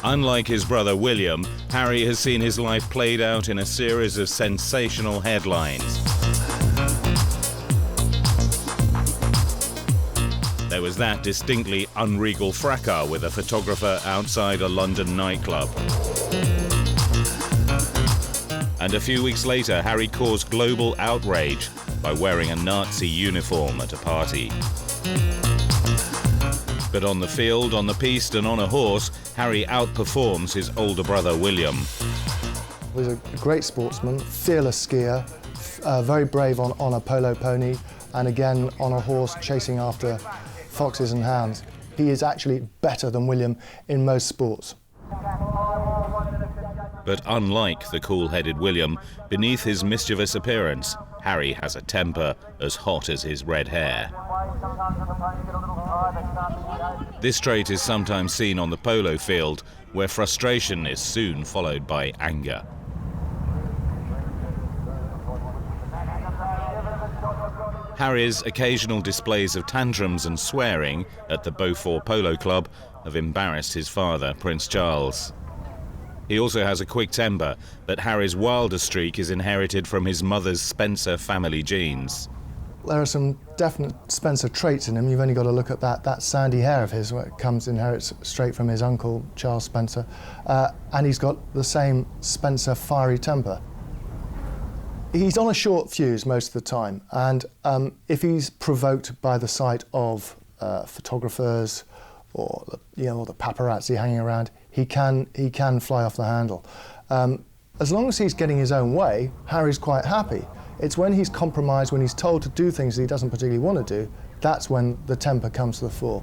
Unlike his brother William, Harry has seen his life played out in a series of sensational headlines. There was that distinctly unregal fracas with a photographer outside a London nightclub. And a few weeks later, Harry caused global outrage by wearing a Nazi uniform at a party. But on the field, on the piste and on a horse, Harry outperforms his older brother William. He was a great sportsman, fearless skier, very brave on a polo pony, and again on a horse chasing after foxes and hounds. He is actually better than William in most sports. But unlike the cool-headed William, beneath his mischievous appearance, Harry has a temper as hot as his red hair. This trait is sometimes seen on the polo field, where frustration is soon followed by anger. Harry's occasional displays of tantrums and swearing at the Beaufort Polo Club have embarrassed his father, Prince Charles. He also has a quick temper, but Harry's wilder streak is inherited from his mother's Spencer family genes. There are some definite Spencer traits in him. You've only got to look at that sandy hair of his, where it inherits straight from his uncle, Charles Spencer. And he's got the same Spencer fiery temper. He's on a short fuse most of the time, and if he's provoked by the sight of photographers or the paparazzi hanging around, he can fly off the handle. As long as he's getting his own way, Harry's quite happy. It's when he's compromised, when he's told to do things that he doesn't particularly want to do, that's when the temper comes to the fore.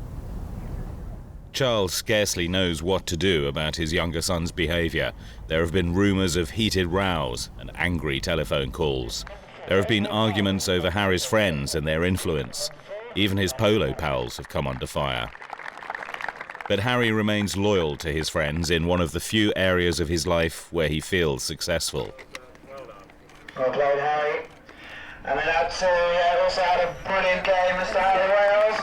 Charles scarcely knows what to do about his younger son's behaviour. There have been rumours of heated rows and angry telephone calls. There have been arguments over Harry's friends and their influence. Even his polo pals have come under fire. But Harry remains loyal to his friends in one of the few areas of his life where he feels successful. Well played, Harry. And then out to also had a brilliant game, Mr. Harry Wales.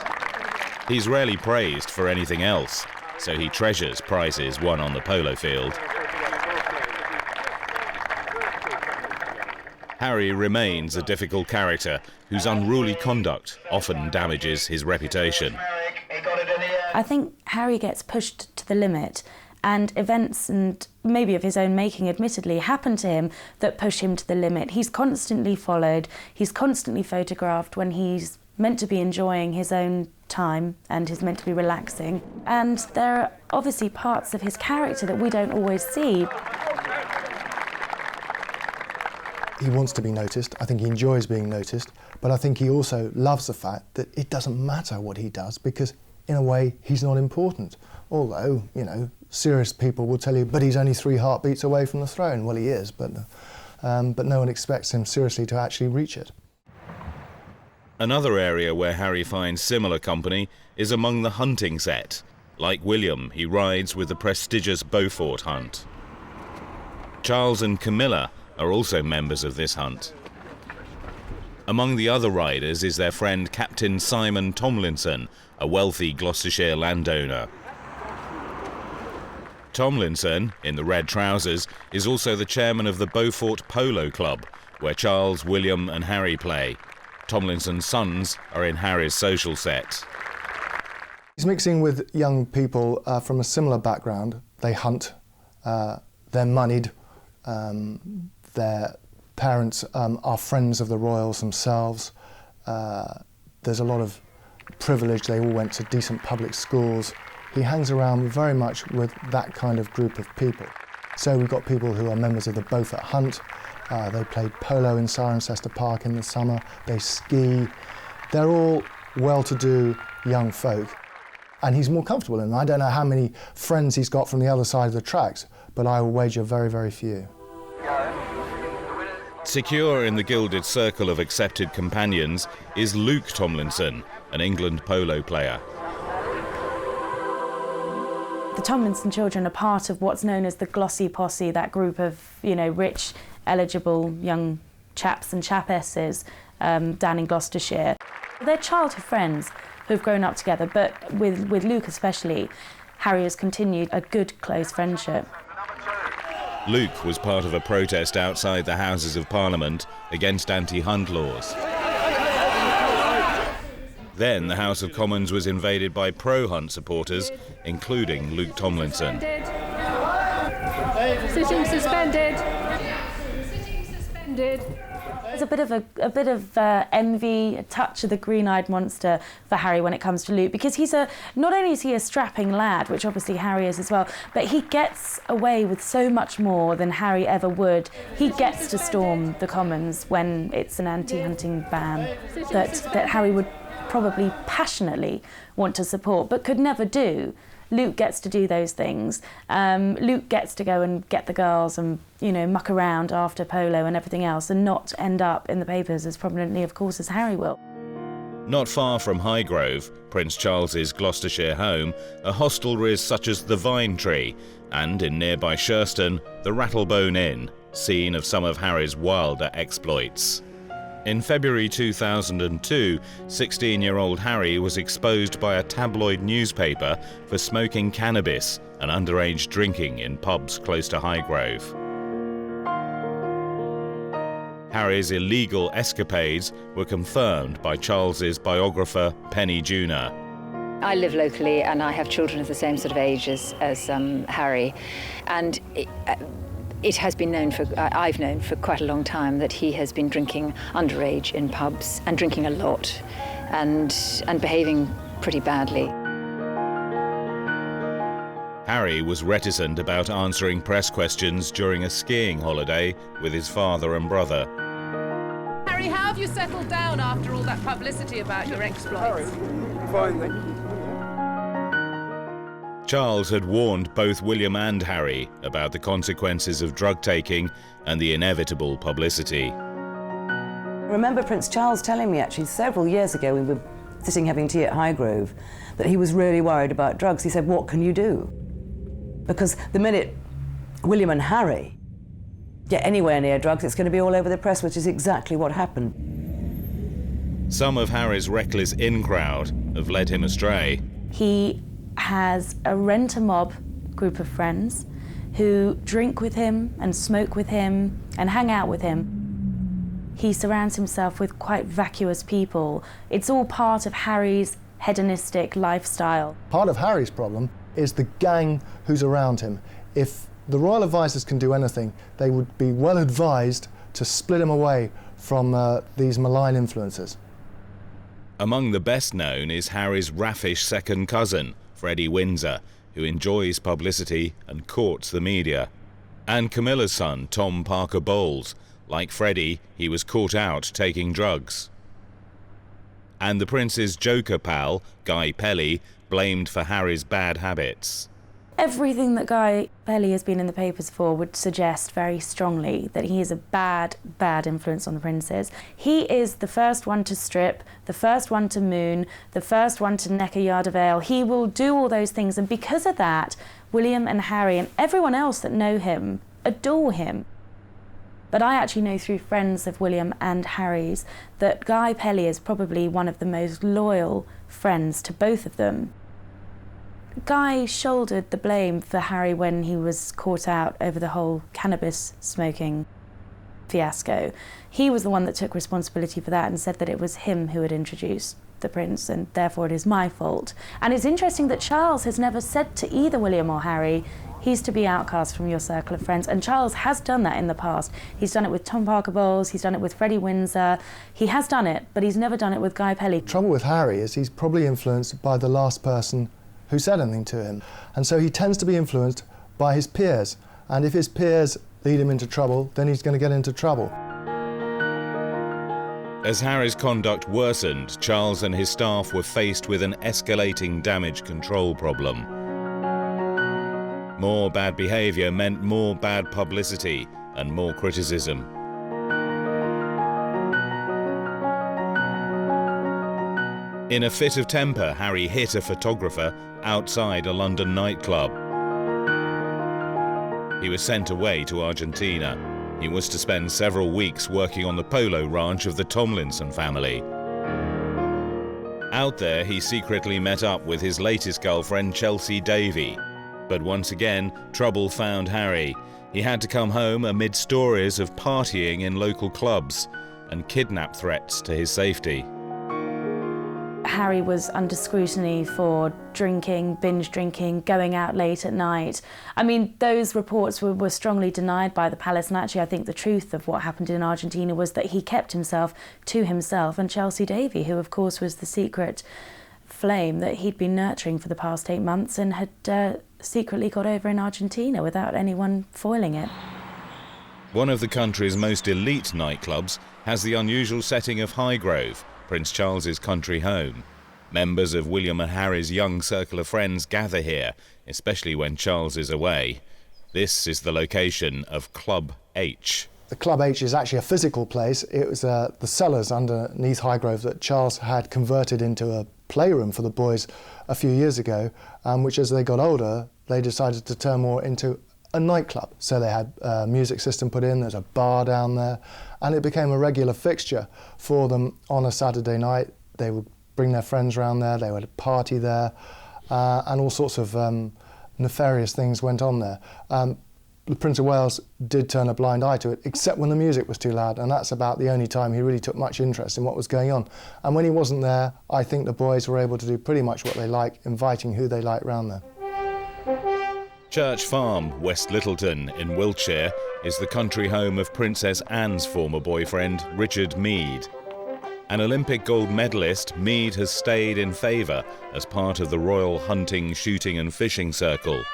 He's rarely praised for anything else, so he treasures prizes won on the polo field. Harry remains a difficult character whose unruly conduct often damages his reputation. I think Harry gets pushed to the limit, and events, and maybe of his own making admittedly, happen to him that push him to the limit. He's constantly followed, he's constantly photographed when he's meant to be enjoying his own time and is meant to be relaxing. And there are obviously parts of his character that we don't always see. He wants to be noticed. I think he enjoys being noticed, but I think he also loves the fact that it doesn't matter what he does, because in a way he's not important. Although, serious people will tell you, but he's only 3 heartbeats away from the throne. Well, he is, but no one expects him seriously to actually reach it. Another area where Harry finds similar company is among the hunting set. Like William, he rides with the prestigious Beaufort hunt. Charles and Camilla are also members of this hunt. Among the other riders is their friend Captain Simon Tomlinson, a wealthy Gloucestershire landowner. Tomlinson, in the red trousers, is also the chairman of the Beaufort Polo Club, where Charles, William and Harry play. Tomlinson's sons are in Harry's social set. He's mixing with young people from a similar background. They hunt, they're moneyed, their parents are friends of the royals themselves. There's a lot of privilege, they all went to decent public schools. He hangs around very much with that kind of group of people. So we've got people who are members of the Beaufort Hunt. They played polo in Cirencester Park in the summer. They ski. They're all well-to-do young folk. And he's more comfortable in them. I don't know how many friends he's got from the other side of the tracks, but I will wager very, very few. Secure in the gilded circle of accepted companions is Luke Tomlinson, an England polo player. The Tomlinson children are part of what's known as the Glossy Posse, that group of, rich, eligible young chaps and chapesses down in Gloucestershire. They're childhood friends who've grown up together, but with Luke especially, Harry has continued a good, close friendship. Luke was part of a protest outside the Houses of Parliament against anti-hunt laws. Then the House of Commons was invaded by pro-hunt supporters, including Luke Tomlinson. Sitting suspended. Sitting suspended. There's a bit of envy, a touch of the green-eyed monster for Harry when it comes to Luke, because not only is he a strapping lad, which obviously Harry is as well, but he gets away with so much more than Harry ever would. He gets to storm the Commons when it's an anti-hunting ban that Harry would probably passionately want to support, but could never do. Luke gets to do those things. Luke gets to go and get the girls and, muck around after polo and everything else and not end up in the papers as prominently, of course, as Harry will. Not far from Highgrove, Prince Charles's Gloucestershire home, are hostelries such as the Vine Tree and, in nearby Shurston, the Rattlebone Inn, scene of some of Harry's wilder exploits. In February 2002, 16-year-old Harry was exposed by a tabloid newspaper for smoking cannabis and underage drinking in pubs close to Highgrove. Harry's illegal escapades were confirmed by Charles's biographer Penny Junor. I live locally and I have children of the same sort of age as Harry, and it has been known I've known for quite a long time that he has been drinking underage in pubs and drinking a lot and behaving pretty badly. Harry was reticent about answering press questions during a skiing holiday with his father and brother. Harry, how have you settled down after all that publicity about your exploits? Fine. Charles had warned both William and Harry about the consequences of drug taking and the inevitable publicity. I remember Prince Charles telling me actually several years ago, we were sitting having tea at Highgrove, that he was really worried about drugs. He said, "What can you do?" Because the minute William and Harry get anywhere near drugs, it's going to be all over the press, which is exactly what happened. Some of Harry's reckless in-crowd have led him astray. He has a rent-a-mob group of friends who drink with him and smoke with him and hang out with him. He surrounds himself with quite vacuous people. It's all part of Harry's hedonistic lifestyle. Part of Harry's problem is the gang who's around him. If the royal advisors can do anything, they would be well advised to split him away from these malign influences. Among the best known is Harry's raffish second cousin, Freddie Windsor, who enjoys publicity and courts the media. And Camilla's son, Tom Parker Bowles. Like Freddie, he was caught out taking drugs. And the prince's joker pal, Guy Pelly, blamed for Harry's bad habits. Everything that Guy Pelly has been in the papers for would suggest very strongly that he is a bad, bad influence on the princes. He is the first one to strip, the first one to moon, the first one to neck a yard of ale. He will do all those things, and because of that, William and Harry and everyone else that know him adore him. But I actually know through friends of William and Harry's that Guy Pelly is probably one of the most loyal friends to both of them. Guy shouldered the blame for Harry when he was caught out over the whole cannabis smoking fiasco. He was the one that took responsibility for that and said that it was him who had introduced the prince and therefore it is my fault. And it's interesting that Charles has never said to either William or Harry, he's to be outcast from your circle of friends. And Charles has done that in the past. He's done it with Tom Parker Bowles, he's done it with Freddie Windsor. He has done it, but he's never done it with Guy Pelly. The trouble with Harry is he's probably influenced by the last person who said anything to him. And so he tends to be influenced by his peers. And if his peers lead him into trouble, then he's going to get into trouble. As Harry's conduct worsened, Charles and his staff were faced with an escalating damage control problem. More bad behaviour meant more bad publicity and more criticism. In a fit of temper, Harry hit a photographer outside a London nightclub. He was sent away to Argentina. He was to spend several weeks working on the polo ranch of the Tomlinson family. Out there, he secretly met up with his latest girlfriend, Chelsea Davy. But once again, trouble found Harry. He had to come home amid stories of partying in local clubs and kidnap threats to his safety. Harry was under scrutiny for drinking, binge drinking, going out late at night. I mean, those reports were strongly denied by the palace, and actually I think the truth of what happened in Argentina was that he kept himself to himself and Chelsea Davy, who of course was the secret flame that he'd been nurturing for the past 8 months and had secretly got over in Argentina without anyone foiling it. One of the country's most elite nightclubs has the unusual setting of Highgrove, Prince Charles's country home. Members of William and Harry's young circle of friends gather here, especially when Charles is away. This is the location of Club H. The Club H is actually a physical place. It was the cellars underneath Highgrove that Charles had converted into a playroom for the boys a few years ago, which as they got older, they decided to turn more into a nightclub. So they had a music system put in, there's a bar down there, and it became a regular fixture for them on a Saturday night. They would bring their friends around there, they would party there, and all sorts of nefarious things went on there. The Prince of Wales did turn a blind eye to it, except when the music was too loud, and that's about the only time he really took much interest in what was going on. And when he wasn't there, I think the boys were able to do pretty much what they like, inviting who they liked round there. Church Farm, West Littleton in Wiltshire, is the country home of Princess Anne's former boyfriend, Richard Meade. An Olympic gold medalist, Meade has stayed in favour as part of the Royal Hunting, Shooting and Fishing Circle.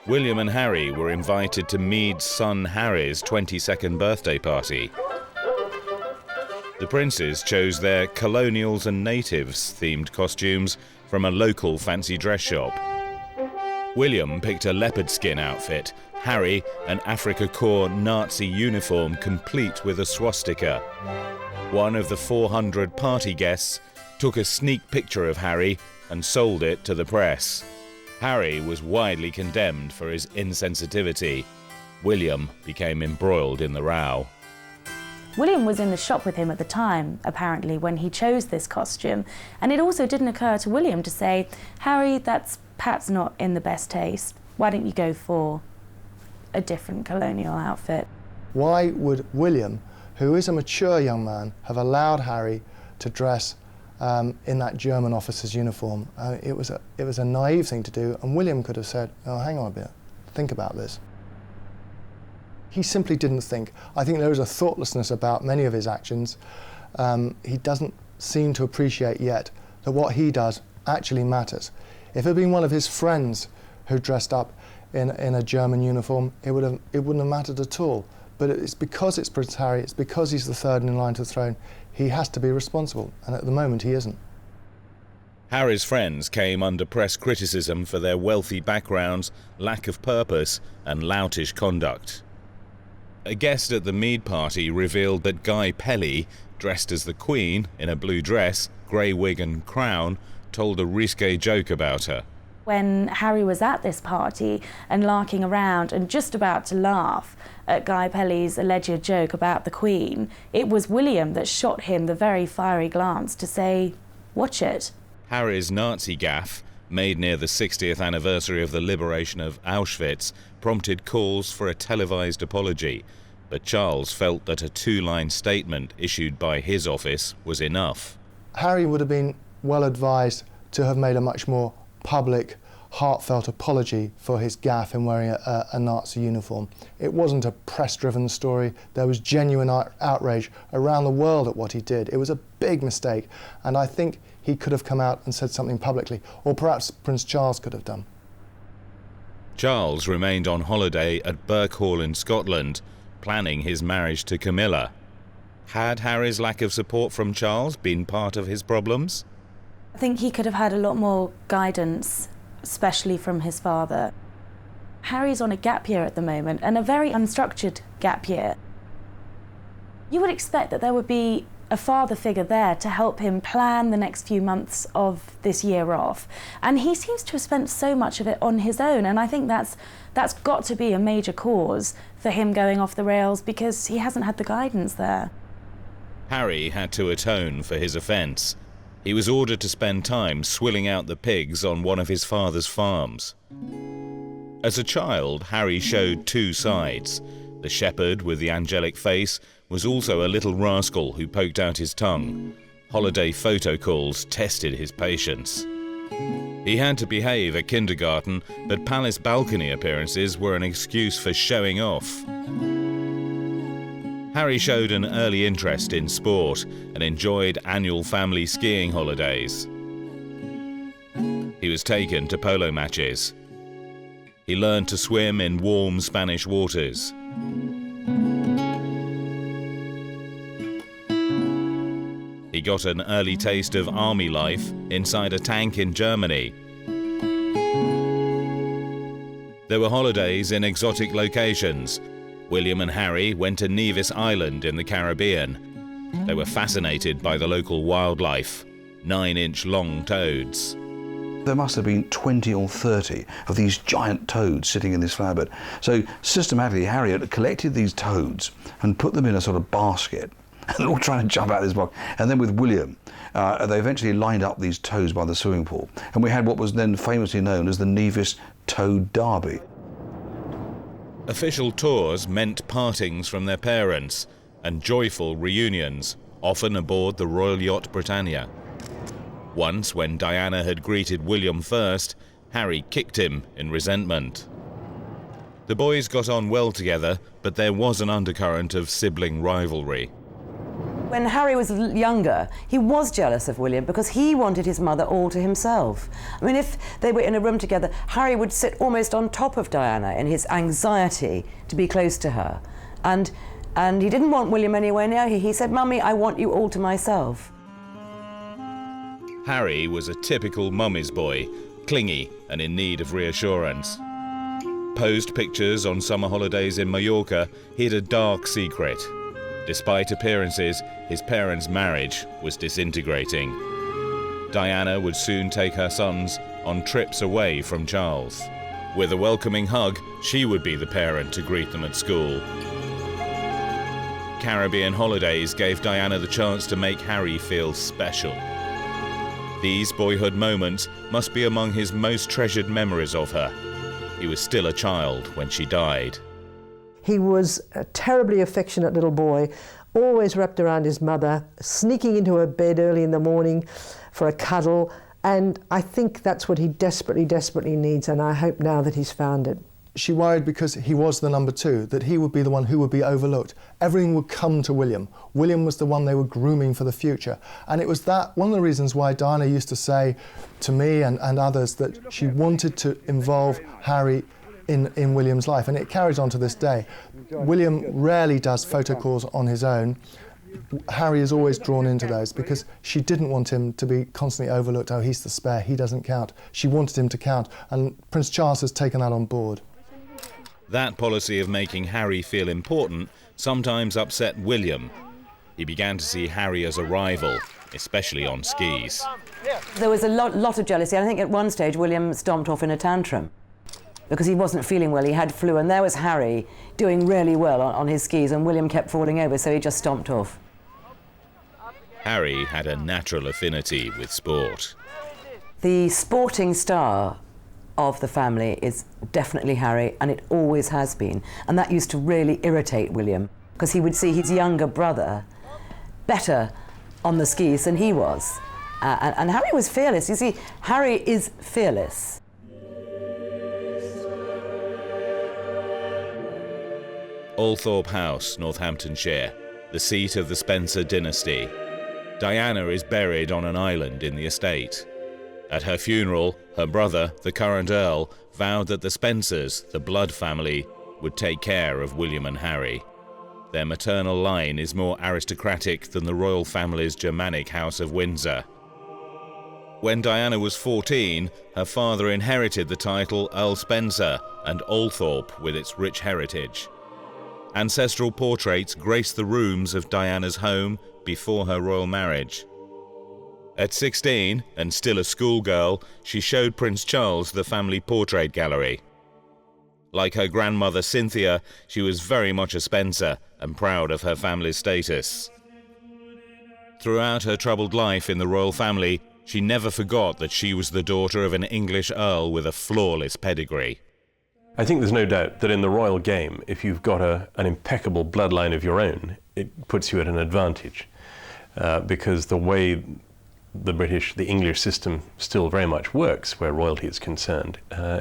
William and Harry were invited to Meade's son Harry's 22nd birthday party. The princes chose their colonials and natives themed costumes from a local fancy dress shop. William picked a leopard skin outfit, Harry an Afrika Korps Nazi uniform complete with a swastika. One of the 400 party guests took a sneak picture of Harry and sold it to the press. Harry was widely condemned for his insensitivity. William became embroiled in the row. William was in the shop with him at the time, apparently, when he chose this costume, and it also didn't occur to William to say, Harry, that's perhaps not in the best taste. Why don't you go for a different colonial outfit? Why would William, who is a mature young man, have allowed Harry to dress in that German officer's uniform? It was a naive thing to do, and William could have said, oh, hang on a bit, think about this. He simply didn't think. I think there is a thoughtlessness about many of his actions. He doesn't seem to appreciate yet that what he does actually matters. If it had been one of his friends who dressed up in a German uniform, it wouldn't have mattered at all. But it's because it's Prince Harry, it's because he's the third in line to the throne, he has to be responsible, and at the moment he isn't. Harry's friends came under press criticism for their wealthy backgrounds, lack of purpose and loutish conduct. A guest at the Meade party revealed that Guy Pelly, dressed as the Queen in a blue dress, grey wig and crown, told a risque joke about her. When Harry was at this party and larking around and just about to laugh at Guy Pelly's alleged joke about the Queen, it was William that shot him the very fiery glance to say, watch it. Harry's Nazi gaffe, made near the 60th anniversary of the liberation of Auschwitz, prompted calls for a televised apology, but Charles felt that a two-line statement issued by his office was enough. Harry would have been well advised to have made a much more public, heartfelt apology for his gaffe in wearing a Nazi uniform. It wasn't a press-driven story. There was genuine outrage around the world at what he did. It was a big mistake, and I think he could have come out and said something publicly, or perhaps Prince Charles could have done. Charles remained on holiday at Birkhall in Scotland, planning his marriage to Camilla. Had Harry's lack of support from Charles been part of his problems? I think he could have had a lot more guidance, especially from his father. Harry's on a gap year at the moment, and a very unstructured gap year. You would expect that there would be a father figure there to help him plan the next few months of this year off. And he seems to have spent so much of it on his own, and I think that's got to be a major cause for him going off the rails, because he hasn't had the guidance there. Harry had to atone for his offence. He was ordered to spend time swilling out the pigs on one of his father's farms. As a child, Harry showed two sides. The shepherd with the angelic face was also a little rascal who poked out his tongue. Holiday photo calls tested his patience. He had to behave at kindergarten, but palace balcony appearances were an excuse for showing off. Harry showed an early interest in sport and enjoyed annual family skiing holidays. He was taken to polo matches. He learned to swim in warm Spanish waters. He got an early taste of army life inside a tank in Germany. There were holidays in exotic locations. William and Harry went to Nevis Island in the Caribbean. They were fascinated by the local wildlife, 9-inch long toads. There must have been 20 or 30 of these giant toads sitting in this flower bed. So systematically, Harry had collected these toads and put them in a sort of basket, and they're all trying to jump out of this box. And then with William, they eventually lined up these toads by the swimming pool. And we had what was then famously known as the Nevis Toad Derby. Official tours meant partings from their parents and joyful reunions, often aboard the Royal Yacht Britannia. Once, when Diana had greeted William first, Harry kicked him in resentment. The boys got on well together, but there was an undercurrent of sibling rivalry. When Harry was younger, he was jealous of William because he wanted his mother all to himself. I mean, if they were in a room together, Harry would sit almost on top of Diana in his anxiety to be close to her. And he didn't want William anywhere near her. He said, "Mummy, I want you all to myself." Harry was a typical mummy's boy, clingy and in need of reassurance. Posed pictures on summer holidays in Mallorca hid a dark secret. Despite appearances, his parents' marriage was disintegrating. Diana would soon take her sons on trips away from Charles. With a welcoming hug, she would be the parent to greet them at school. Caribbean holidays gave Diana the chance to make Harry feel special. These boyhood moments must be among his most treasured memories of her. He was still a child when she died. He was a terribly affectionate little boy, always wrapped around his mother, sneaking into her bed early in the morning for a cuddle, and I think that's what he desperately, desperately needs, and I hope now that he's found it. She worried because he was the number two, that he would be the one who would be overlooked. Everything would come to William. William was the one they were grooming for the future. And it was that one of the reasons why Diana used to say to me and others that she wanted to involve Harry in William's life, and it carries on to this day. William rarely does photo calls on his own. Harry is always drawn into those because she didn't want him to be constantly overlooked. Oh, he's the spare, he doesn't count. She wanted him to count, and Prince Charles has taken that on board. That policy of making Harry feel important sometimes upset William. He began to see Harry as a rival, especially on skis. There was a lot of jealousy. I think at one stage William stomped off in a tantrum because he wasn't feeling well, he had flu, and there was Harry doing really well on his skis, and William kept falling over, so he just stomped off. Harry had a natural affinity with sport. The sporting star of the family is definitely Harry, and it always has been, and that used to really irritate William because he would see his younger brother better on the skis than he was. And Harry was fearless. You see, Harry is fearless. Althorpe House, Northamptonshire, the seat of the Spencer dynasty. Diana is buried on an island in the estate. At her funeral, her brother, the current Earl, vowed that the Spencers, the blood family, would take care of William and Harry. Their maternal line is more aristocratic than the royal family's Germanic House of Windsor. When Diana was 14, her father inherited the title Earl Spencer and Althorpe with its rich heritage. Ancestral portraits grace the rooms of Diana's home before her royal marriage. At 16, and still a schoolgirl, she showed Prince Charles the family portrait gallery. Like her grandmother Cynthia, she was very much a Spencer and proud of her family's status. Throughout her troubled life in the royal family, she never forgot that she was the daughter of an English earl with a flawless pedigree. I think there's no doubt that in the royal game, if you've got an impeccable bloodline of your own, it puts you at an advantage. Because the way the English system still very much works, where royalty is concerned,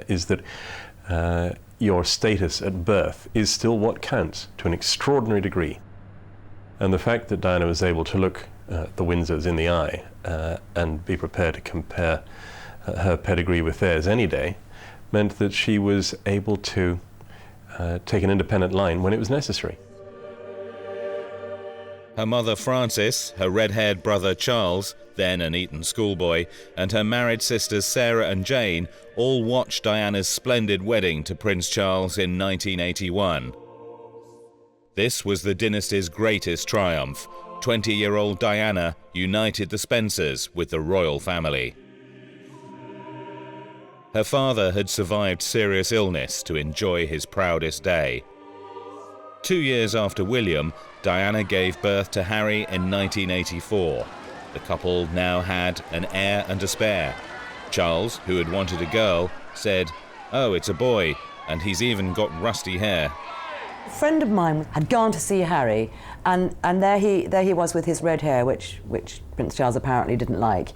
is that your status at birth is still what counts to an extraordinary degree. And the fact that Diana was able to look the Windsors in the eye and be prepared to compare her pedigree with theirs any day meant that she was able to take an independent line when it was necessary. Her mother Frances, her red-haired brother Charles, then an Eton schoolboy, and her married sisters Sarah and Jane all watched Diana's splendid wedding to Prince Charles in 1981. This was the dynasty's greatest triumph. 20-year-old Diana united the Spencers with the royal family. Her father had survived serious illness to enjoy his proudest day. 2 years after William, Diana gave birth to Harry in 1984. The couple now had an heir and a spare. Charles, who had wanted a girl, said, "Oh, it's a boy, and he's even got rusty hair." A friend of mine had gone to see Harry, and there he was with his red hair, which Prince Charles apparently didn't like.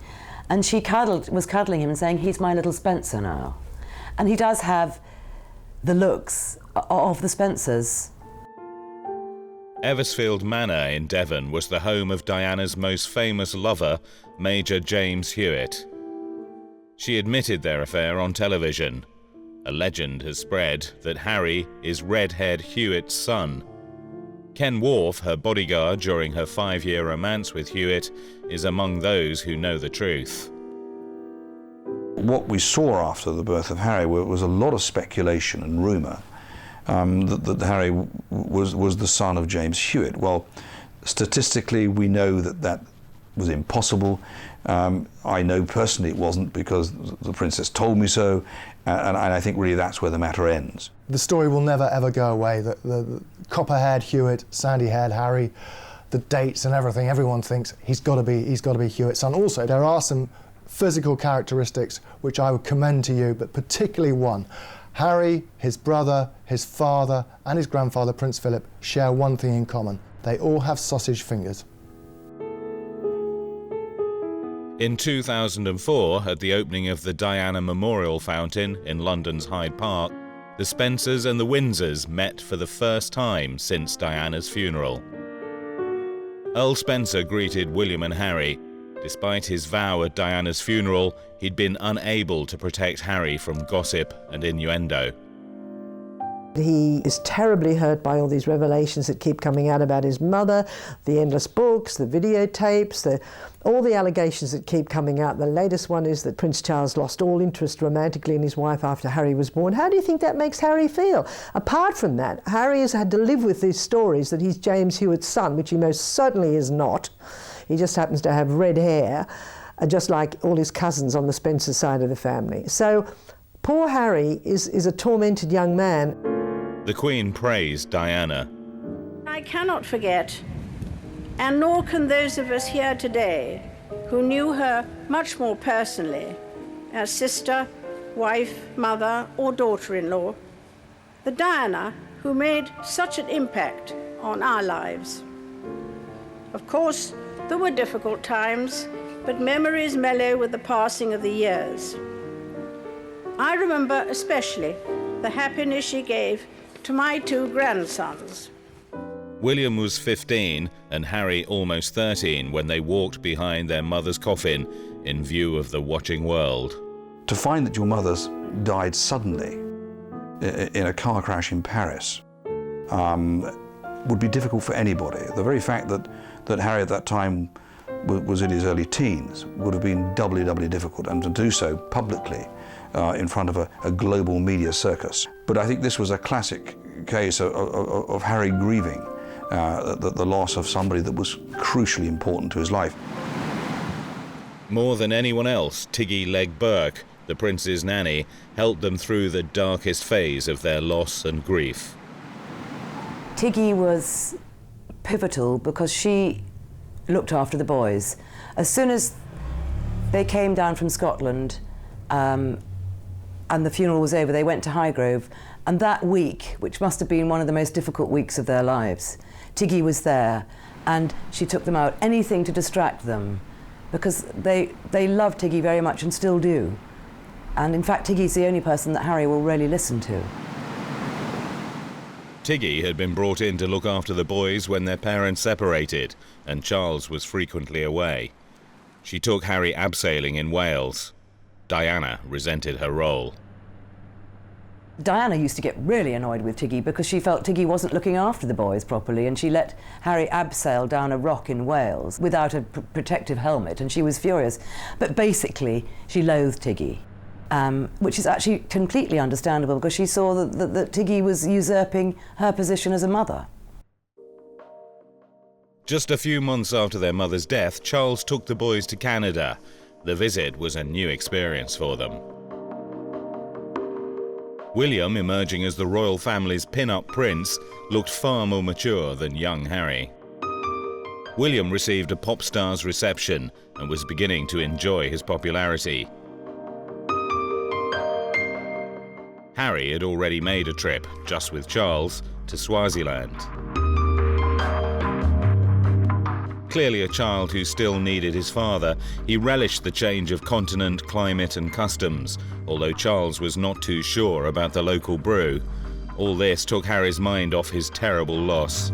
And she was cuddling him and saying, "He's my little Spencer now." And he does have the looks of the Spencers. Eversfield Manor in Devon was the home of Diana's most famous lover, Major James Hewitt. She admitted their affair on television. A legend has spread that Harry is red-haired Hewitt's son. Ken Wharf, her bodyguard during her 5-year romance with Hewitt, is among those who know the truth. What we saw after the birth of Harry was a lot of speculation and rumour that Harry was the son of James Hewitt. Well, statistically, we know that was impossible. I know personally it wasn't, because the princess told me so, and I think really that's where the matter ends. The story will never ever go away. The copper-haired Hewitt, sandy-haired Harry, the dates and everything. Everyone thinks he's got to be Hewitt's son. Also, there are some physical characteristics which I would commend to you, but particularly one. Harry, his brother, his father, and his grandfather, Prince Philip, share one thing in common. They all have sausage fingers. In 2004, at the opening of the Diana Memorial Fountain in London's Hyde Park, the Spencers and the Windsors met for the first time since Diana's funeral. Earl Spencer greeted William and Harry. Despite his vow at Diana's funeral, he'd been unable to protect Harry from gossip and innuendo. He is terribly hurt by all these revelations that keep coming out about his mother, the endless books, the videotapes, all the allegations that keep coming out. The latest one is that Prince Charles lost all interest romantically in his wife after Harry was born. How do you think that makes Harry feel? Apart from that, Harry has had to live with these stories that he's James Hewitt's son, which he most certainly is not. He just happens to have red hair, just like all his cousins on the Spencer side of the family. So poor Harry is a tormented young man. The Queen praised Diana. I cannot forget, and nor can those of us here today who knew her much more personally, as sister, wife, mother, or daughter-in-law, the Diana who made such an impact on our lives. Of course, there were difficult times, but memories mellow with the passing of the years. I remember especially the happiness she gave to my 2 grandsons. William was 15 and Harry almost 13 when they walked behind their mother's coffin in view of the watching world. To find that your mother's died suddenly in a car crash in Paris would be difficult for anybody. The very fact that Harry at that time was in his early teens would have been doubly difficult, and to do so publicly in front of a global media circus. But I think this was a classic case of Harry grieving the loss of somebody that was crucially important to his life. More than anyone else, Tiggy Legg Burke, the prince's nanny, helped them through the darkest phase of their loss and grief. Tiggy was pivotal because she looked after the boys. As soon as they came down from Scotland and the funeral was over, they went to Highgrove, and that week, which must have been one of the most difficult weeks of their lives, Tiggy was there, and she took them out, anything to distract them, because they love Tiggy very much and still do. And in fact, Tiggy's the only person that Harry will really listen to. Tiggy had been brought in to look after the boys when their parents separated, and Charles was frequently away. She took Harry abseiling in Wales. Diana resented her role. Diana used to get really annoyed with Tiggy because she felt Tiggy wasn't looking after the boys properly, and she let Harry abseil down a rock in Wales without a protective helmet, and she was furious. But basically, she loathed Tiggy, which is actually completely understandable because she saw that Tiggy was usurping her position as a mother. Just a few months after their mother's death, Charles took the boys to Canada. The visit was a new experience for them. William, emerging as the royal family's pin-up prince, looked far more mature than young Harry. William received a pop star's reception and was beginning to enjoy his popularity. Harry had already made a trip, just with Charles, to Swaziland. Clearly a child who still needed his father, he relished the change of continent, climate and customs, although Charles was not too sure about the local brew. All this took Harry's mind off his terrible loss.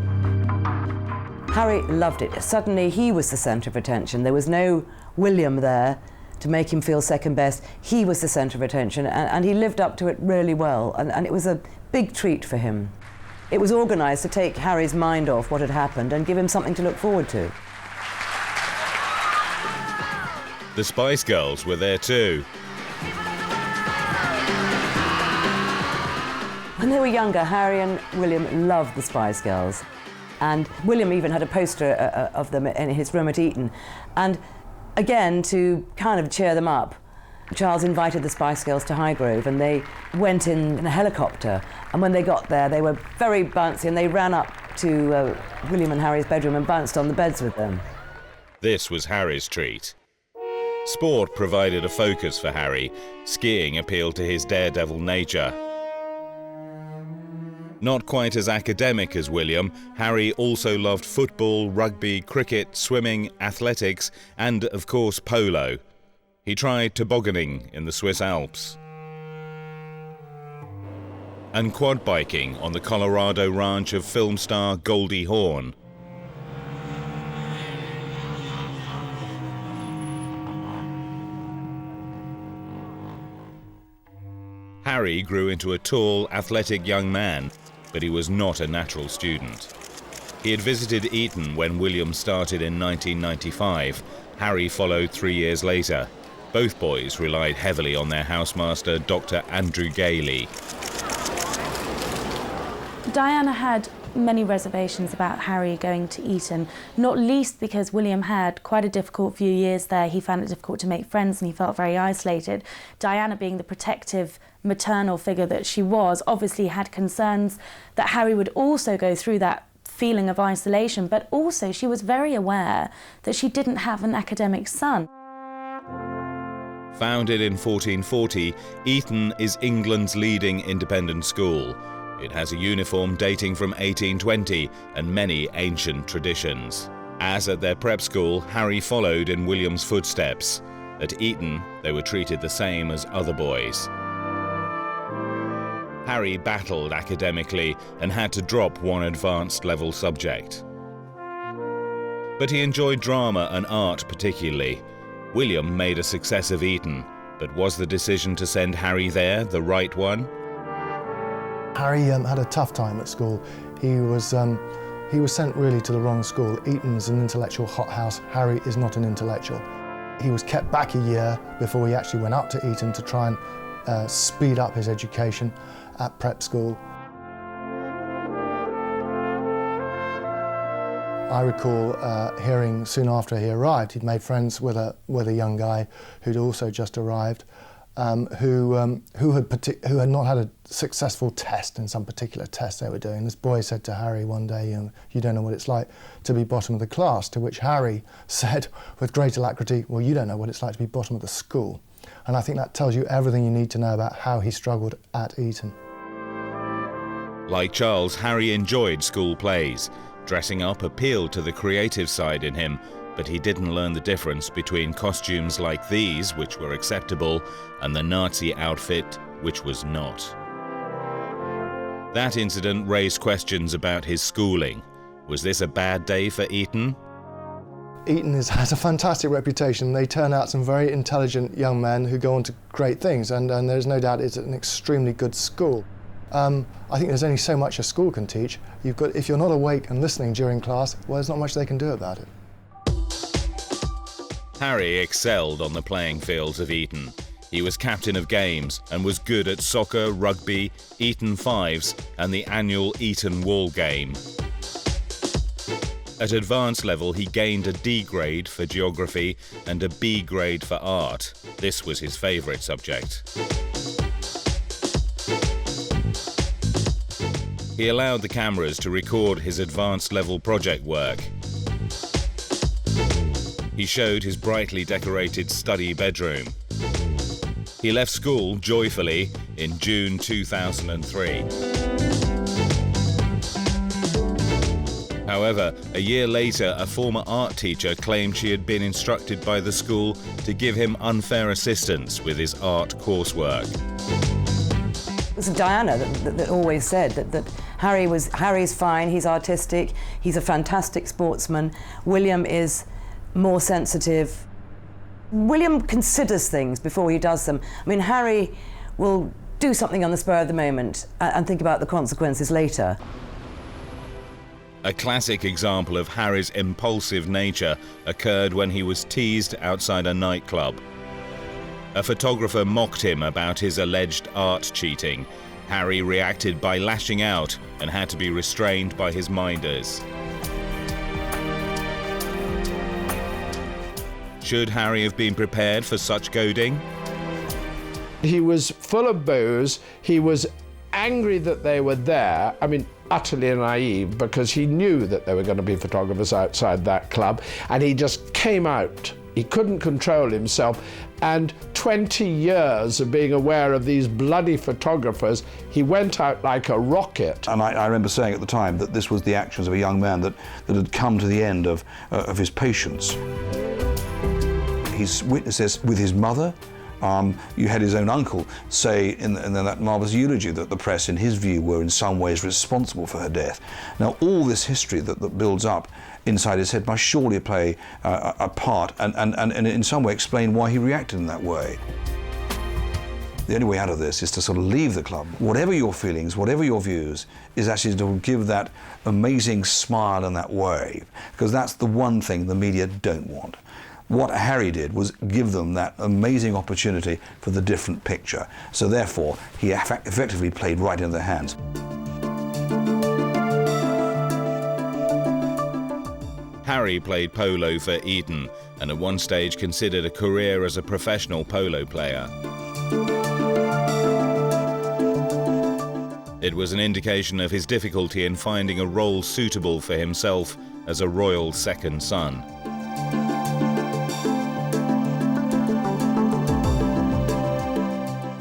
Harry loved it. Suddenly he was the centre of attention. There was no William there to make him feel second best. He was the centre of attention, and he lived up to it really well, and it was a big treat for him. It was organised to take Harry's mind off what had happened and give him something to look forward to. The Spice Girls were there too. When they were younger, Harry and William loved the Spice Girls. And William even had a poster of them in his room at Eton. And again, to kind of cheer them up, Charles invited the Spice Girls to Highgrove, and they went in a helicopter. And when they got there, they were very bouncy, and they ran up to William and Harry's bedroom and bounced on the beds with them. This was Harry's treat. Sport provided a focus for Harry. Skiing appealed to his daredevil nature. Not quite as academic as William, Harry also loved football, rugby, cricket, swimming, athletics, and, of course, polo. He tried tobogganing in the Swiss Alps and quad biking on the Colorado ranch of film star Goldie Hawn. Harry grew into a tall, athletic young man, but he was not a natural student. He had visited Eton when William started in 1995. Harry followed 3 years later. Both boys relied heavily on their housemaster, Dr. Andrew Gailey. Diana had many reservations about Harry going to Eton, not least because William had quite a difficult few years there. He found it difficult to make friends and he felt very isolated. Diana, being the protective maternal figure that she was, obviously had concerns that Harry would also go through that feeling of isolation, but also she was very aware that she didn't have an academic son. Founded in 1440, Eton is England's leading independent school. It has a uniform dating from 1820 and many ancient traditions. As at their prep school, Harry followed in William's footsteps. At Eton, they were treated the same as other boys. Harry battled academically and had to drop one advanced level subject. But he enjoyed drama and art particularly. William made a success of Eton, but was the decision to send Harry there the right one? Harry had a tough time at school. He was sent really to the wrong school. Eton is an intellectual hothouse. Harry is not an intellectual. He was kept back a year before he actually went up to Eton to try and speed up his education at prep school. I recall hearing soon after he arrived, he'd made friends with a young guy who'd also just arrived. who had not had a successful test in some particular test they were doing. This boy said to Harry one day, you don't know what it's like to be bottom of the class, to which Harry said with great alacrity, well, you don't know what it's like to be bottom of the school. And I think that tells you everything you need to know about how he struggled at Eton. Like Charles, Harry enjoyed school plays. Dressing up appealed to the creative side in him, but he didn't learn the difference between costumes like these, which were acceptable, and the Nazi outfit, which was not. That incident raised questions about his schooling. Was this a bad day for Eton? Eton has a fantastic reputation. They turn out some very intelligent young men who go on to great things, and there's no doubt it's an extremely good school. I think there's only so much a school can teach. If you're not awake and listening during class, well, there's not much they can do about it. Harry excelled on the playing fields of Eton. He was captain of games and was good at soccer, rugby, Eton Fives and the annual Eton Wall game. At advanced level, he gained a D grade for geography and a B grade for art. This was his favourite subject. He allowed the cameras to record his advanced level project work. He showed his brightly decorated study bedroom. He left school joyfully in June 2003. However, a year later, a former art teacher claimed she had been instructed by the school to give him unfair assistance with his art coursework. It was Diana that always said that Harry's fine, he's artistic, he's a fantastic sportsman. William is more sensitive. William considers things before he does them. I mean, Harry will do something on the spur of the moment and think about the consequences later. A classic example of Harry's impulsive nature occurred when he was teased outside a nightclub. A photographer mocked him about his alleged art cheating. Harry reacted by lashing out and had to be restrained by his minders. Should Harry have been prepared for such goading? He was full of booze. He was angry that they were there. I mean, utterly naive, because he knew that there were going to be photographers outside that club, and he just came out. He couldn't control himself, and 20 years of being aware of these bloody photographers, he went out like a rocket. And I remember saying at the time that this was the actions of a young man that had come to the end of his patience. He's witnessed this with his mother. You had his own uncle say in that marvellous eulogy that the press, in his view, were in some ways responsible for her death. Now, all this history that builds up inside his head must surely play a part and in some way explain why he reacted in that way. The only way out of this is to sort of leave the club. Whatever your feelings, whatever your views, is actually to give that amazing smile and that wave, because that's the one thing the media don't want. What Harry did was give them that amazing opportunity for the different picture. So therefore, he effectively played right into their hands. Harry played polo for Eton and at one stage considered a career as a professional polo player. It was an indication of his difficulty in finding a role suitable for himself as a royal second son.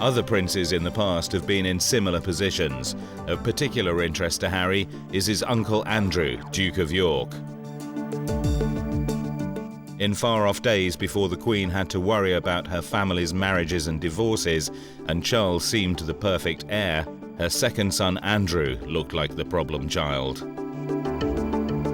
Other princes in the past have been in similar positions. Of particular interest to Harry is his uncle Andrew, Duke of York. In far-off days before the Queen had to worry about her family's marriages and divorces, and Charles seemed the perfect heir, her second son Andrew looked like the problem child.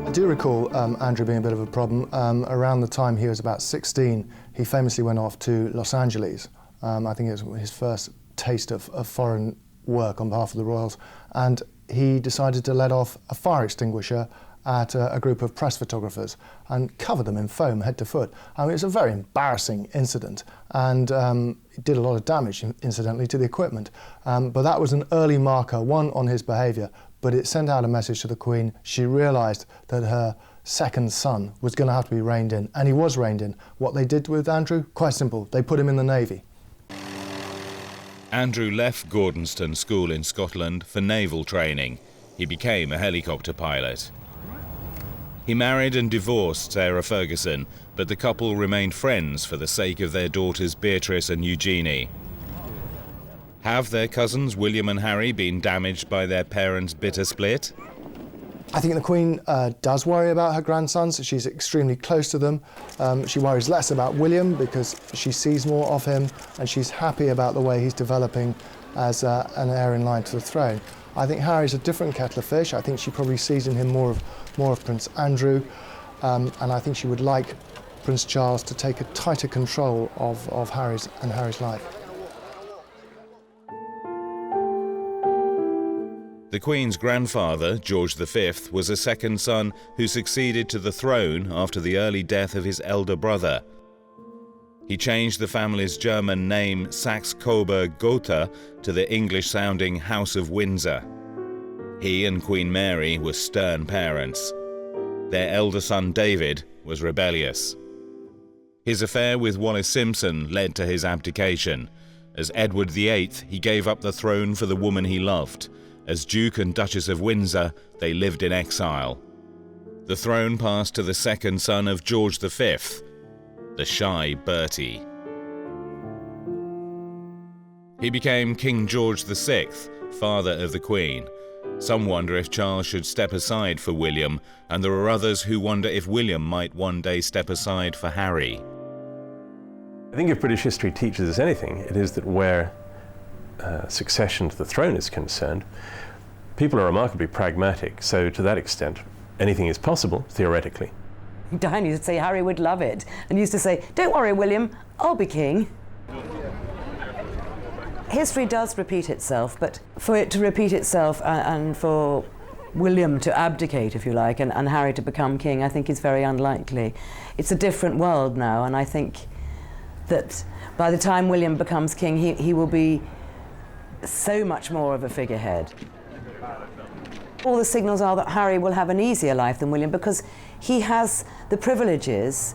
I do recall Andrew being a bit of a problem. Around the time he was about 16, he famously went off to Los Angeles. I think it was his first taste of foreign work on behalf of the royals, and he decided to let off a fire extinguisher at a group of press photographers and cover them in foam head to foot. I mean, it's a very embarrassing incident, and it did a lot of damage, incidentally, to the equipment. But that was an early marker, one, on his behaviour, but it sent out a message to the Queen. She realised that her second son was going to have to be reined in, and he was reined in. What they did with Andrew? Quite simple. They put him in the Navy. Andrew left Gordonston School in Scotland for naval training. He became a helicopter pilot. He married and divorced Sarah Ferguson, but the couple remained friends for the sake of their daughters Beatrice and Eugenie. Have their cousins William and Harry been damaged by their parents' bitter split? I think the Queen does worry about her grandsons. She's extremely close to them. She worries less about William because she sees more of him, and she's happy about the way he's developing as an heir in line to the throne. I think Harry's a different kettle of fish. I think she probably sees in him more of Prince Andrew, and I think she would like Prince Charles to take a tighter control of Harry's life. The Queen's grandfather, George V, was a second son who succeeded to the throne after the early death of his elder brother. He changed the family's German name Saxe-Coburg-Gotha to the English-sounding House of Windsor. He and Queen Mary were stern parents. Their elder son David was rebellious. His affair with Wallis Simpson led to his abdication. As Edward VIII, he gave up the throne for the woman he loved. As Duke and Duchess of Windsor, they lived in exile. The throne passed to the second son of George V, the shy Bertie. He became King George VI, father of the Queen. Some wonder if Charles should step aside for William, and there are others who wonder if William might one day step aside for Harry. I think if British history teaches us anything, it is that where succession to the throne is concerned, people are remarkably pragmatic, so to that extent, anything is possible, theoretically. Diane used to say Harry would love it, and used to say, "Don't worry, William, I'll be king." History does repeat itself, but for it to repeat itself and for William to abdicate, if you like, and Harry to become king, I think is very unlikely. It's a different world now, and I think that by the time William becomes king, he will be so much more of a figurehead. All the signals are that Harry will have an easier life than William because he has the privileges,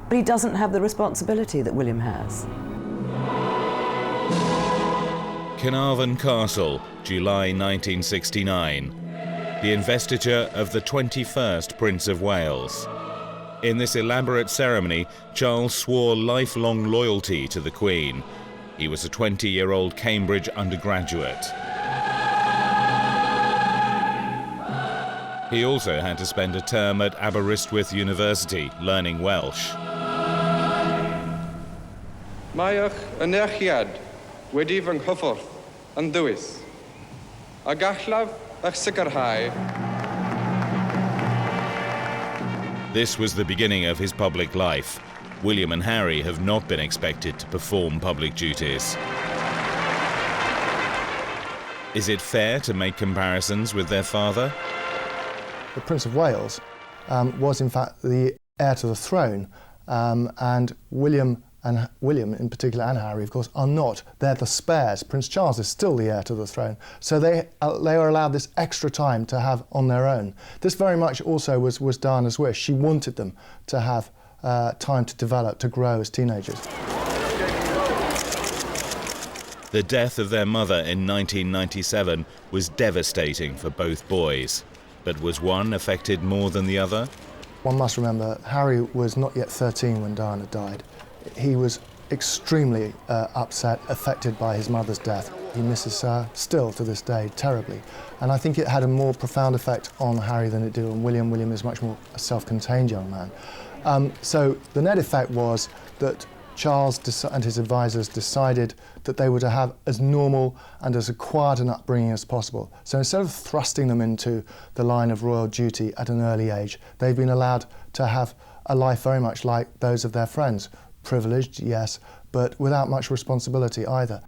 but he doesn't have the responsibility that William has. Carnarvon Castle, July 1969. The investiture of the 21st Prince of Wales. In this elaborate ceremony, Charles swore lifelong loyalty to the Queen. He was a 20-year-old Cambridge undergraduate. He also had to spend a term at Aberystwyth University, learning Welsh. Mae'ch ynerchiad wedi fy nghyffwrdd yn ddwys, a gallaf eich sicrhau. This was the beginning of his public life. William and Harry have not been expected to perform public duties. Is it fair to make comparisons with their father? The Prince of Wales was in fact the heir to the throne, and William in particular, and Harry of course, are not. They're the spares. Prince Charles is still the heir to the throne, so they were allowed this extra time to have on their own. This very much also was Diana's wish. She wanted them to have time to develop, to grow as teenagers. The death of their mother in 1997 was devastating for both boys. But was one affected more than the other? One must remember, Harry was not yet 13 when Diana died. He was extremely upset, affected by his mother's death. He misses her still to this day terribly. And I think it had a more profound effect on Harry than it did on William. William is much more a self-contained young man. So the net effect was that Charles and his advisors decided that they were to have as normal and as quiet an upbringing as possible. So instead of thrusting them into the line of royal duty at an early age, they've been allowed to have a life very much like those of their friends. Privileged, yes, but without much responsibility either.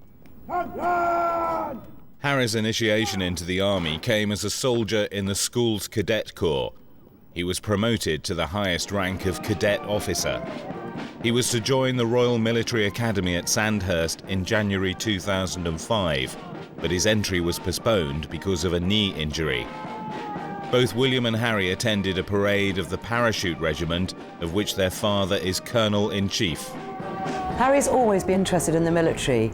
Harry's initiation into the army came as a soldier in the school's cadet corps. He was promoted to the highest rank of cadet officer. He was to join the Royal Military Academy at Sandhurst in January 2005, but his entry was postponed because of a knee injury. Both William and Harry attended a parade of the Parachute Regiment, of which their father is Colonel-in-Chief. Harry's always been interested in the military,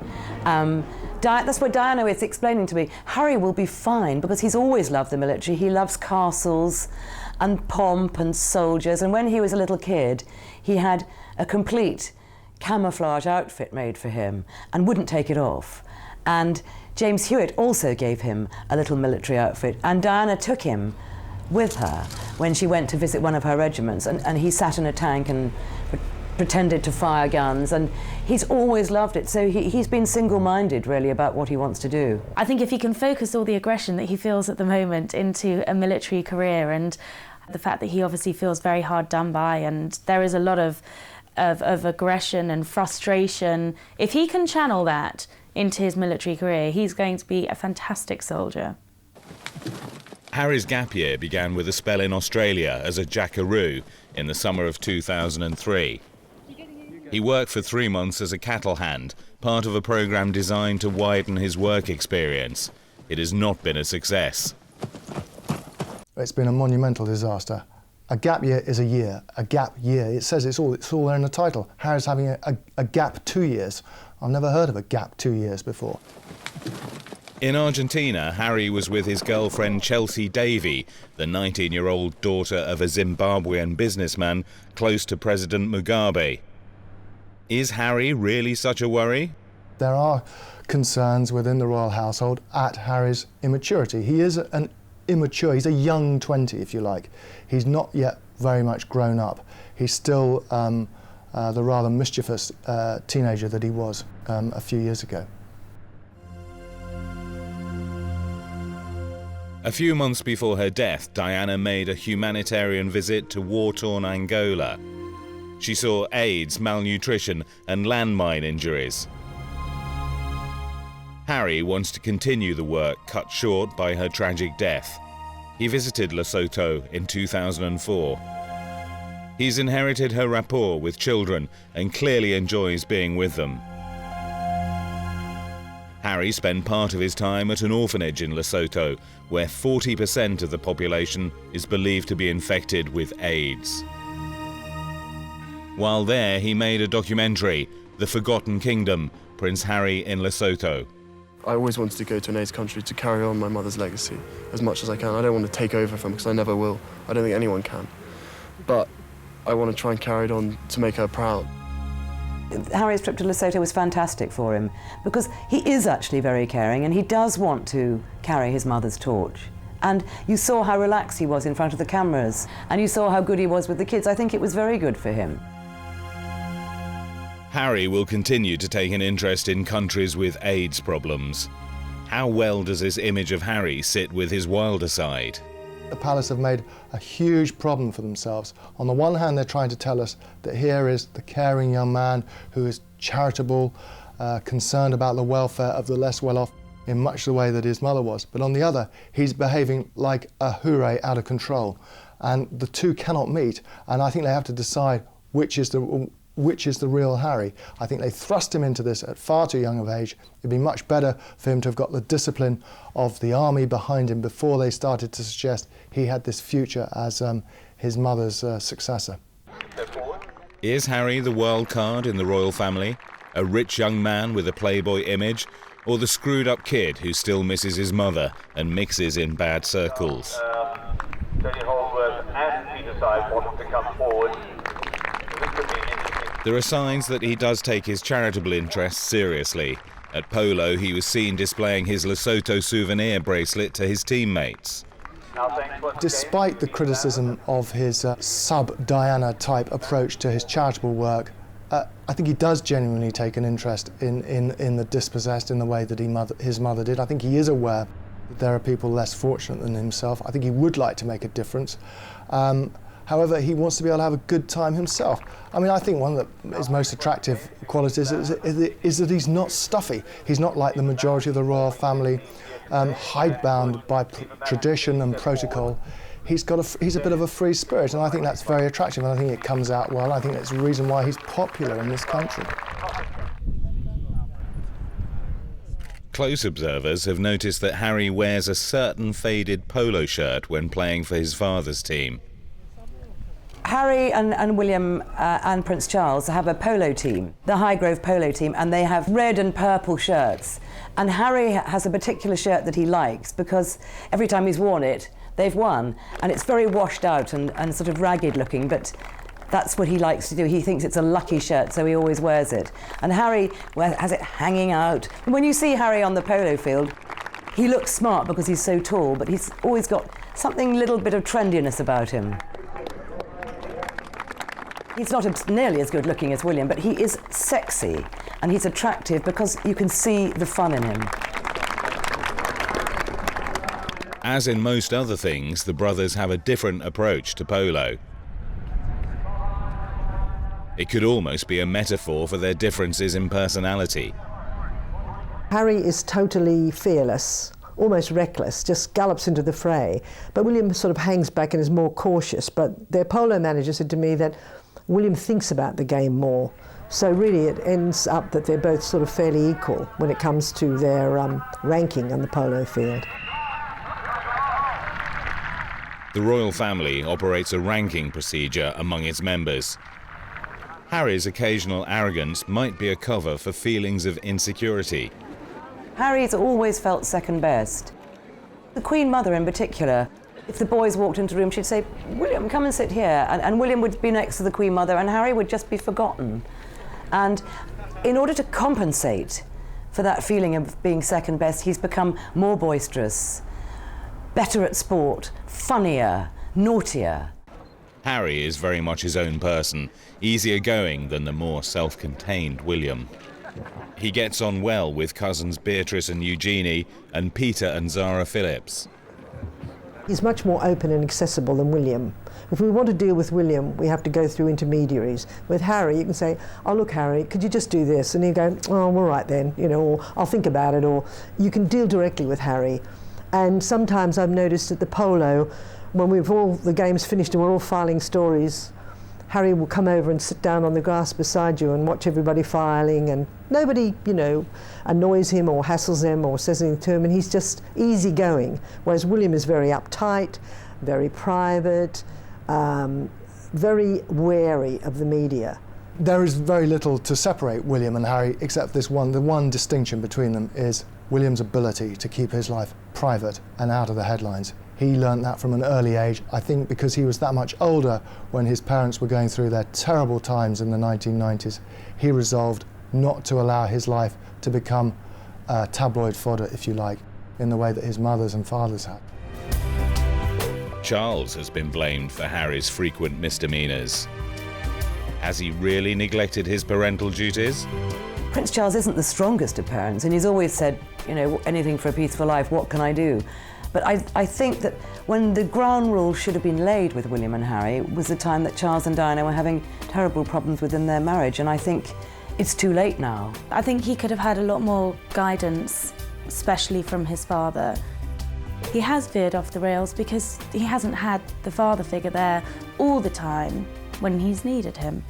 That's what Diana is explaining to me. Harry will be fine because he's always loved the military. He loves castles and pomp and soldiers. And when he was a little kid, he had a complete camouflage outfit made for him and wouldn't take it off. And James Hewitt also gave him a little military outfit. And Diana took him with her when she went to visit one of her regiments. And he sat in a tank and pretended to fire guns, and he's always loved it. So he's been single-minded, really, about what he wants to do. I think if he can focus all the aggression that he feels at the moment into a military career, and the fact that he obviously feels very hard done by, and there is a lot of aggression and frustration, if he can channel that into his military career, he's going to be a fantastic soldier. Harry's gap year began with a spell in Australia as a jackaroo in the summer of 2003. He worked for 3 months as a cattle hand, part of a program designed to widen his work experience. It has not been a success. It's been a monumental disaster. A gap year is a year. A gap year, it says it's all there in the title. Harry's having a gap 2 years. I've never heard of a gap 2 years before. In Argentina, Harry was with his girlfriend Chelsea Davy, the 19-year-old daughter of a Zimbabwean businessman close to President Mugabe. Is Harry really such a worry? There are concerns within the royal household at Harry's immaturity. He is an immature, he's a young 20, if you like. He's not yet very much grown up. He's still the rather mischievous teenager that he was a few years ago. A few months before her death, Diana made a humanitarian visit to war-torn Angola. She saw AIDS, malnutrition and landmine injuries. Harry wants to continue the work cut short by her tragic death. He visited Lesotho in 2004. He's inherited her rapport with children and clearly enjoys being with them. Harry spent part of his time at an orphanage in Lesotho, where 40% of the population is believed to be infected with AIDS. While there, he made a documentary, The Forgotten Kingdom, Prince Harry in Lesotho. I always wanted to go to an AIDS country to carry on my mother's legacy as much as I can. I don't want to take over from her because I never will. I don't think anyone can. But I want to try and carry it on to make her proud. Harry's trip to Lesotho was fantastic for him because he is actually very caring and he does want to carry his mother's torch. And you saw how relaxed he was in front of the cameras and you saw how good he was with the kids. I think it was very good for him. Harry will continue to take an interest in countries with AIDS problems. How well does this image of Harry sit with his wilder side? The palace have made a huge problem for themselves. On the one hand, they're trying to tell us that here is the caring young man who is charitable, concerned about the welfare of the less well-off in much the way that his mother was. But on the other, he's behaving like a hooray out of control. And the two cannot meet. And I think they have to decide which is the real Harry. I think they thrust him into this at far too young of age. It'd be much better for him to have got the discipline of the army behind him before they started to suggest he had this future as his mother's successor. Is Harry the wild card in the royal family? A rich young man with a playboy image? Or the screwed-up kid who still misses his mother and mixes in bad circles? There are signs that he does take his charitable interests seriously. At polo, he was seen displaying his Lesotho souvenir bracelet to his teammates. Despite the criticism of his sub-Diana type approach to his charitable work, I think he does genuinely take an interest in the dispossessed in the way that his mother did. I think he is aware that there are people less fortunate than himself. I think he would like to make a difference. However, he wants to be able to have a good time himself. I mean, I think one of his most attractive qualities is that he's not stuffy. He's not like the majority of the royal family, hidebound by tradition and protocol. He's a bit of a free spirit, and I think that's very attractive, and I think it comes out well. I think that's the reason why he's popular in this country. Close observers have noticed that Harry wears a certain faded polo shirt when playing for his father's team. Harry and William and Prince Charles have a polo team, the Highgrove polo team, and they have red and purple shirts. And Harry has a particular shirt that he likes because every time he's worn it, they've won. And it's very washed out and sort of ragged looking, but that's what he likes to do. He thinks it's a lucky shirt, so he always wears it. And Harry has it hanging out. And when you see Harry on the polo field, he looks smart because he's so tall, but he's always got something little bit of trendiness about him. He's not nearly as good looking as William, but he is sexy and he's attractive because you can see the fun in him. As in most other things, the brothers have a different approach to polo. It could almost be a metaphor for their differences in personality. Harry is totally fearless, almost reckless, just gallops into the fray. But William sort of hangs back and is more cautious. But their polo manager said to me that William thinks about the game more. So really it ends up that they're both sort of fairly equal when it comes to their ranking on the polo field. The royal family operates a ranking procedure among its members. Harry's occasional arrogance might be a cover for feelings of insecurity. Harry's always felt second best. The Queen Mother in particular, if the boys walked into the room, she'd say, "William, come and sit here." And William would be next to the Queen Mother and Harry would just be forgotten. And in order to compensate for that feeling of being second best, he's become more boisterous, better at sport, funnier, naughtier. Harry is very much his own person, easier going than the more self-contained William. He gets on well with cousins Beatrice and Eugenie and Peter and Zara Phillips. He's much more open and accessible than William. If we want to deal with William, we have to go through intermediaries. With Harry, you can say, "Oh, look, Harry, could you just do this?" And he'll go, "Oh, all right then," you know, or "I'll think about it," or you can deal directly with Harry. And sometimes I've noticed at the polo, when the game's finished and we're all filing stories, Harry will come over and sit down on the grass beside you and watch everybody filing, and nobody, you know, annoys him or hassles him or says anything to him, and he's just easygoing. Whereas William is very uptight, very private, very wary of the media. There is very little to separate William and Harry except this one. The one distinction between them is William's ability to keep his life private and out of the headlines. He learnt that from an early age, I think because he was that much older when his parents were going through their terrible times in the 1990s. He resolved not to allow his life to become tabloid fodder, if you like, in the way that his mothers and fathers had. Charles has been blamed for Harry's frequent misdemeanours. Has he really neglected his parental duties? Prince Charles isn't the strongest of parents, and he's always said, you know, anything for a peaceful life, what can I do? But I think that when the ground rules should have been laid with William and Harry was the time that Charles and Diana were having terrible problems within their marriage, and I think it's too late now. I think he could have had a lot more guidance, especially from his father. He has veered off the rails because he hasn't had the father figure there all the time when he's needed him.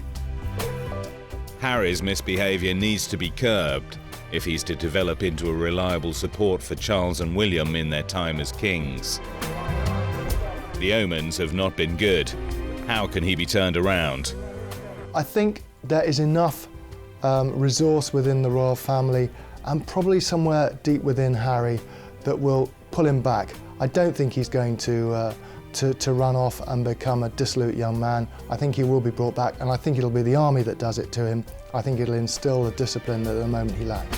Harry's misbehaviour needs to be curbed if he's to develop into a reliable support for Charles and William in their time as kings. The omens have not been good. How can he be turned around? I think there is enough resource within the royal family and probably somewhere deep within Harry that will pull him back. I don't think he's going to run off and become a dissolute young man. I think he will be brought back, and I think it'll be the army that does it to him. I think it'll instill the discipline that at the moment he lacks.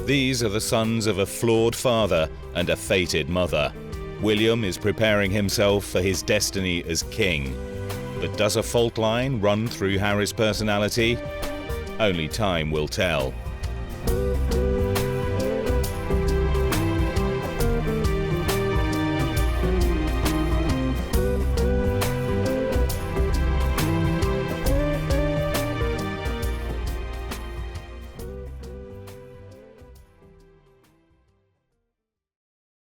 These are the sons of a flawed father and a fated mother. William is preparing himself for his destiny as king. But does a fault line run through Harry's personality? Only time will tell.